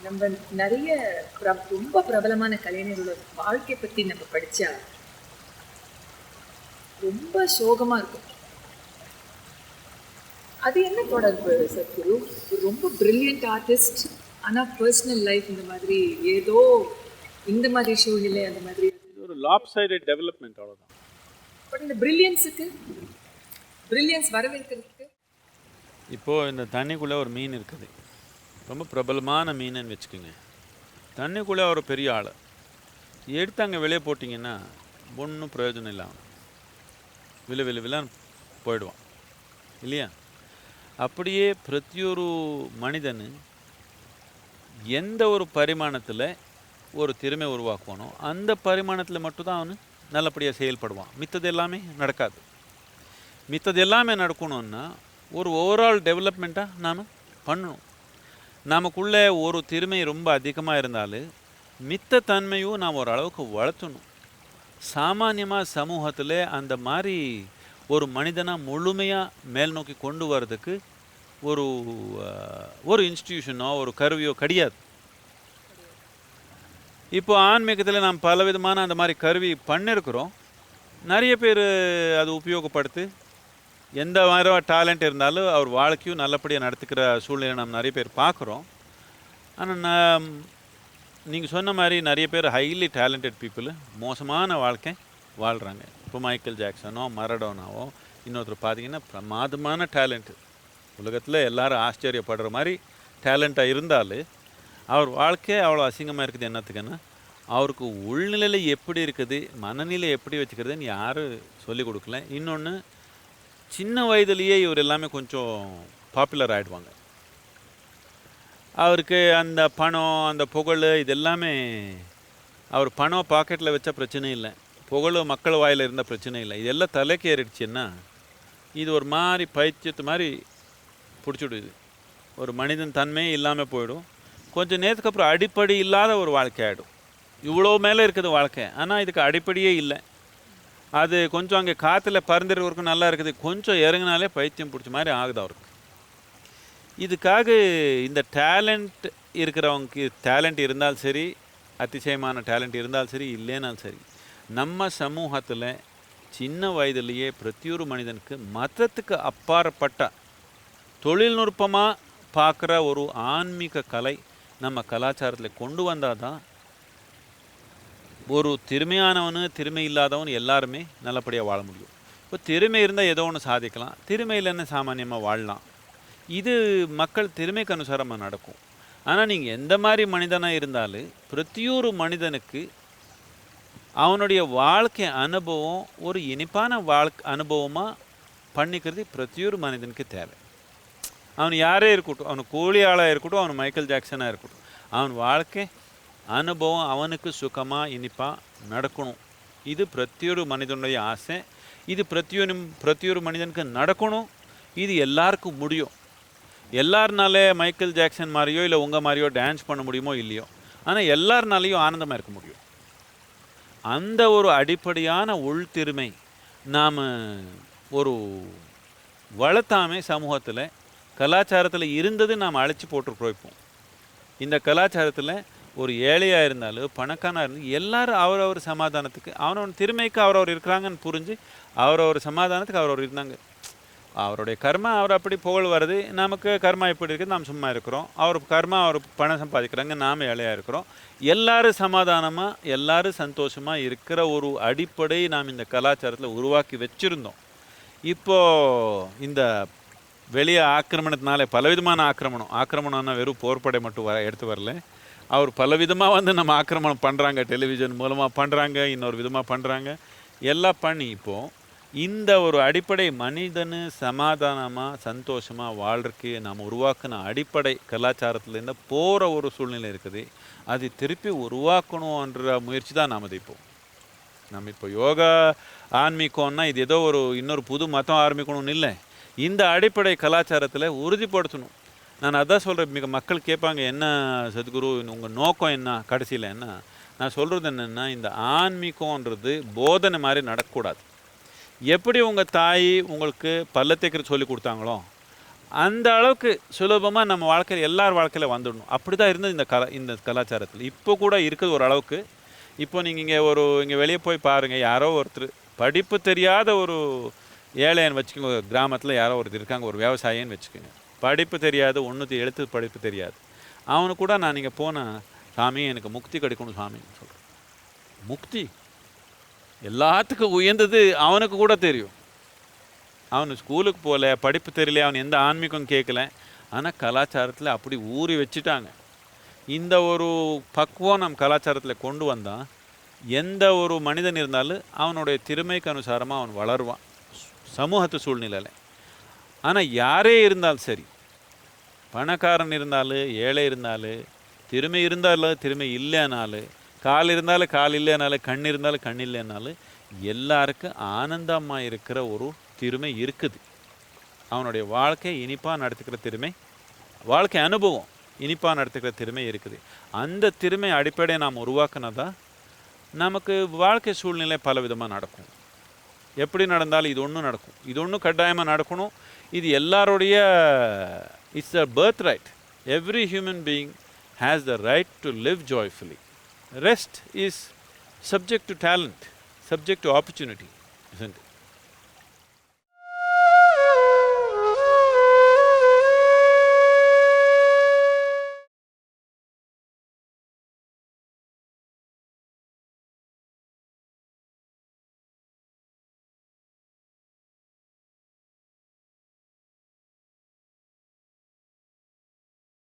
நம்ம நிறைய ரொம்ப பிரபலமான கலைஞர்களோட வாழ்க்கை பத்தி நம்ம படிச்சா ரொம்ப சோகமா இருக்கும். அது என்ன தொடர்பு சத்குரு? ரொம்ப பிரில்லியன்ட் ஆர்டிஸ்ட், ஆனா பர்சனல் லைஃப் இந்த மாதிரி ஏதோ இந்த மாதிரி சூழ்நிலை அந்த மாதிரி. இது ஒரு லாப்சைடட் டெவலப்மெண்ட், அவ்வளோதான். பட் இந்த பிரில்லியன்ஸ் வரவேற்கிறதுக்கு இப்போது இந்த தண்ணிக்குள்ளே ஒரு மீன் இருக்குது, ரொம்ப பிரபலமான மீனுன்னு வச்சுக்கோங்க. தண்ணிக்குள்ளே ஒரு பெரிய ஆள் எடுத்து அங்கே வெளியே போட்டிங்கன்னா ஒன்றும் பிரயோஜனம் இல்லை, அவன் விலான்னு போயிடுவான் இல்லையா? அப்படியே பிரத்தியொரு மனிதன் எந்த ஒரு பரிமாணத்தில் ஒரு திறமை உருவாக்குவானோ அந்த பரிமாணத்தில் மட்டும்தான் அவனு நல்லபடியாக செயல்படுவான். மித்தது எல்லாமே நடக்காது. மித்தது எல்லாமே நடக்கணுன்னா ஒரு ஓவரால் டெவலப்மெண்ட்டாக நாம் பண்ணணும். நமக்குள்ளே ஒரு திறமை ரொம்ப அதிகமாக இருந்தாலும் மித்த தன்மையும் நாம் ஓரளவுக்கு வளர்த்தணும். சாமானியமாக சமூகத்தில் அந்த மாதிரி ஒரு மனிதனாக முழுமையாக மேல் நோக்கி கொண்டு வர்றதுக்கு ஒரு இன்ஸ்டிடியூஷனோ ஒரு கருவியோ கிடையாது. இப்போ ஆன்மீகத்தில் நாம் பலவிதமான அந்த மாதிரி கருவி பண்ணியிருக்கிறோம். நிறைய பேர் அது உபயோகப்படுத்தி எந்த மாதிரி டேலண்ட் இருந்தாலும் அவர் வாழ்க்கையும் நல்லபடியாக நடத்துக்கிற சூழ்நிலை நம்ம நிறைய பேர் பார்க்குறோம். ஆனால் நீங்கள் சொன்ன மாதிரி நிறைய பேர் ஹைலி டேலண்டட் பீப்புள் மோசமான வாழ்க்கை வாழ்கிறாங்க. இப்போ மைக்கேல் ஜாக்சனோ மரடோனாவோ இன்னொருத்தர் பார்த்தீங்கன்னா பிரமாதமான டேலண்ட்டு, உலகத்தில் எல்லாரும் ஆச்சரியப்படுற மாதிரி டேலண்ட்டாக இருந்தாலும் அவர் வாழ்க்கை அவ்வளோ அசிங்கமாக இருக்குது. என்னத்துக்குன்னா அவருக்கு உள்நிலையில் எப்படி இருக்குது, மனநிலை எப்படி வச்சுக்கிறதுன்னு யாரும் சொல்லிக் கொடுக்கல. இன்னொன்று, சின்ன வயதுலேயே இவர் எல்லாமே கொஞ்சம் பாப்புலர் ஆகிடுவாங்க. அவருக்கு அந்த பணம், அந்த புகழ், இது எல்லாமே அவர் பணம் பாக்கெட்டில் வச்ச பிரச்சனை இல்லை, புகழ் மக்கள் வாயில் இருந்த பிரச்சனை இல்லை. இதெல்லாம் தலைக்கு ஏறிடுச்சுன்னா இது ஒரு மாதிரி பைத்தியத்து மாதிரி பிடிச்சிடுது. ஒரு மனிதன் தன்மையே இல்லாமல் போயிடும். கொஞ்சம் நேரத்துக்கு அப்புறம் அடிப்படை இல்லாத ஒரு வாழ்க்கை ஆகிடும். இவ்வளோ மேலே இருக்குது வாழ்க்கை, ஆனால் இதுக்கு அடிப்படையே இல்லை. அது கொஞ்சம் அங்கே காற்றுல பறந்துருவருக்கும் நல்லா இருக்குது, கொஞ்சம் இறங்கினாலே பைத்தியம் பிடிச்ச மாதிரி ஆகுது அவருக்கு. இதுக்காக இந்த டேலண்ட் இருக்கிறவங்க, டேலண்ட் இருந்தாலும் சரி, அதிசயமான டேலண்ட் இருந்தாலும் சரி, இல்லைனாலும் சரி, நம்ம சமூகத்தில் சின்ன வயதிலேயே பிரத்தியொரு மனிதனுக்கு மதத்துக்கு அப்பாற்பட்ட தொழில்நுட்பமாக பார்க்குற ஒரு ஆன்மீக கலை நம்ம கலாச்சாரத்தில் கொண்டு வந்தால் தான் ஒரு திறமையானவனு திறமை இல்லாதவன் எல்லாருமே நல்லபடியாக வாழ முடியும். இப்போ திறமை இருந்தால் ஏதோ ஒன்று சாதிக்கலாம், திறமை இல்லைன்னு சாமானியமாக வாழலாம். இது மக்கள் திறமைக்கு அனுசாரமாக நடக்கும். ஆனால் நீங்கள் எந்த மாதிரி மனிதனாக இருந்தாலும் பிரத்தியொரு மனிதனுக்கு அவனுடைய வாழ்க்கை அனுபவம் ஒரு இனிப்பான அனுபவமாக பண்ணிக்கிறது பிரத்தியொரு மனிதனுக்கு தேவை. அவன் யாரே இருக்கட்டும், அவனு கூலி ஆளாக இருக்கட்டும், அவனு மைக்கேல் ஜாக்சனாக இருக்கட்டும், அவன் வாழ்க்கை அனுபவம் அவனுக்கு சுகமாக இனிப்பாக நடக்கணும். இது பிரத்தியொரு மனிதனுடைய ஆசை. இது பிரத்தியொரு மனிதனுக்கு நடக்கணும். இது எல்லாருக்கும் முடியும். எல்லாருனாலே மைக்கேல் ஜாக்சன் மாதிரியோ இல்லை உங்கள் மாதிரியோ டான்ஸ் பண்ண முடியுமோ இல்லையோ, ஆனால் எல்லாருனாலையும் ஆனந்தமாக இருக்க முடியும். அந்த ஒரு அடிப்படையான உள்திறமை நாம் ஒரு வளர்த்தாமே சமூகத்தில் கலாச்சாரத்தில் இருந்தது நாம் அழைச்சி போட்டுருப்போம். இந்த கலாச்சாரத்தில் ஒரு ஏழையாக இருந்தாலும் பணக்காரனாக இருந்தாலும் எல்லாரும் அவரவர் சமாதானத்துக்கு, அவனவன் திறமைக்கு அவரவர் இருக்கிறாங்கன்னு புரிஞ்சு அவரவர் சமாதானத்துக்கு அவரவர் இருந்தாங்க. அவருடைய கர்மா அவர் அப்படி புகழ் வருது, நமக்கு கர்மா எப்படி இருக்குது, நாம் சும்மா இருக்கிறோம். அவர் கர்மா அவர் பணம் சம்பாதிக்கிறாங்க, நாம் ஏழையாக இருக்கிறோம். எல்லோரும் சமாதானமாக எல்லாரும் சந்தோஷமாக இருக்கிற ஒரு அடிப்படை நாம் இந்த கலாச்சாரத்தில் உருவாக்கி வச்சுருந்தோம். இப்போது இந்த வெளியே ஆக்கிரமணத்தினால பலவிதமான ஆக்கிரமணம்னா வெறும் போர்ப்படை மட்டும் எடுத்து வரல, அவர் பலவிதமாக நம்ம ஆக்கிரமணம் பண்ணுறாங்க. டெலிவிஷன் மூலமாக பண்ணுறாங்க, இன்னொரு விதமாக பண்ணுறாங்க. எல்லாம் பண்ணி இப்போது இந்த ஒரு அடிப்படை மனிதனு சமாதானமாக சந்தோஷமாக வாழ்றதுக்கு நாம் உருவாக்கின அடிப்படை கலாச்சாரத்துலேருந்து போகிற ஒரு சூழ்நிலை இருக்குது. அது திருப்பி உருவாக்கணுன்ற முயற்சி தான் நாம் நம்ம இப்போ யோகா ஆன்மீகம்னா இது ஏதோ இன்னொரு புது மதம் ஆரம்பிக்கணும்னு இல்லை, இந்த அடிப்படை கலாச்சாரத்தில் உறுதிப்படுத்தணும். நான் அதான் சொல்கிறேன். மிக மக்கள் கேட்பாங்க, என்ன சத்குரு உங்கள் நோக்கம் என்ன கடைசியில் என்ன? நான் சொல்கிறது என்னென்னா, இந்த ஆன்மீகன்றது போதனை மாதிரி நடக்கக்கூடாது. எப்படி உங்கள் தாய் உங்களுக்கு பல்ல தேய்க்கிற சொல்லி கொடுத்தாங்களோ அந்த அளவுக்கு சுலபமாக நம்ம வாழ்க்கையில் எல்லார் வாழ்க்கையில் வந்துடணும். அப்படி தான் இருந்தது இந்த கலாச்சாரத்தில். இப்போ கூட இருக்குது ஒரு அளவுக்கு. இப்போ நீங்கள் இங்கே வெளியே போய் பாருங்கள், யாரோ ஒருத்தர் படிப்பு தெரியாத ஒரு ஏழைன்னு வச்சுக்கோங்க, கிராமத்தில் யாரோ ஒருத்தர் இருக்காங்க, ஒரு விவசாயின்னு வச்சுக்கோங்க, படிப்பு தெரியாது, ஒன்று எழுத்து படிப்பு தெரியாது. அவனு கூட நான் நீங்கள் போனால், சாமி எனக்கு முக்தி கிடைக்கணும் சாமின்னு சொல்கிறேன். முக்தி எல்லாத்துக்கும் உயர்ந்தது அவனுக்கு கூட தெரியும். அவனு ஸ்கூலுக்கு போகல, படிப்பு தெரியல, அவன் எந்த ஆன்மீகம் கேட்கல. ஆனால் கலாச்சாரத்தில் அப்படி ஊறி வச்சுட்டாங்க. இந்த ஒரு பக்குவம் நம் கலாச்சாரத்தில் கொண்டு வந்தால் எந்த ஒரு மனிதன் இருந்தாலும் அவனுடைய திறமைக்கு அனுசாரமாக அவன் வளருவான் சமூகத்து சூழ்நிலையில். ஆனால் யாரே இருந்தாலும் சரி, பணக்காரன் இருந்தாலும் ஏழை இருந்தாலும், திறமை இருந்தாலும் திறமை இல்லைனாலும், கால் இருந்தாலும் கால் இல்லைனாலும், கண் இருந்தாலும் கண் இல்லைனாலும், எல்லாருக்கும் ஆனந்தமாக இருக்கிற ஒரு திறமை இருக்குது. அவனுடைய வாழ்க்கை இனிப்பாக நடத்துக்கிற திறமை, வாழ்க்கை அனுபவம் இனிப்பாக நடத்துக்கிற திறமை இருக்குது. அந்த திறமை அடிப்படையை நாம் உருவாக்குனதா நமக்கு வாழ்க்கை சூழ்நிலை பல விதமாக நடக்கும். எப்படி நடந்தாலும் இது ஒன்று நடக்கும், இது ஒன்று கட்டாயமாக நடக்கணும். இது எல்லாருடைய it's a birth right. Every human being has the right to live joyfully. Rest is subject to talent, subject to opportunity, isn't it?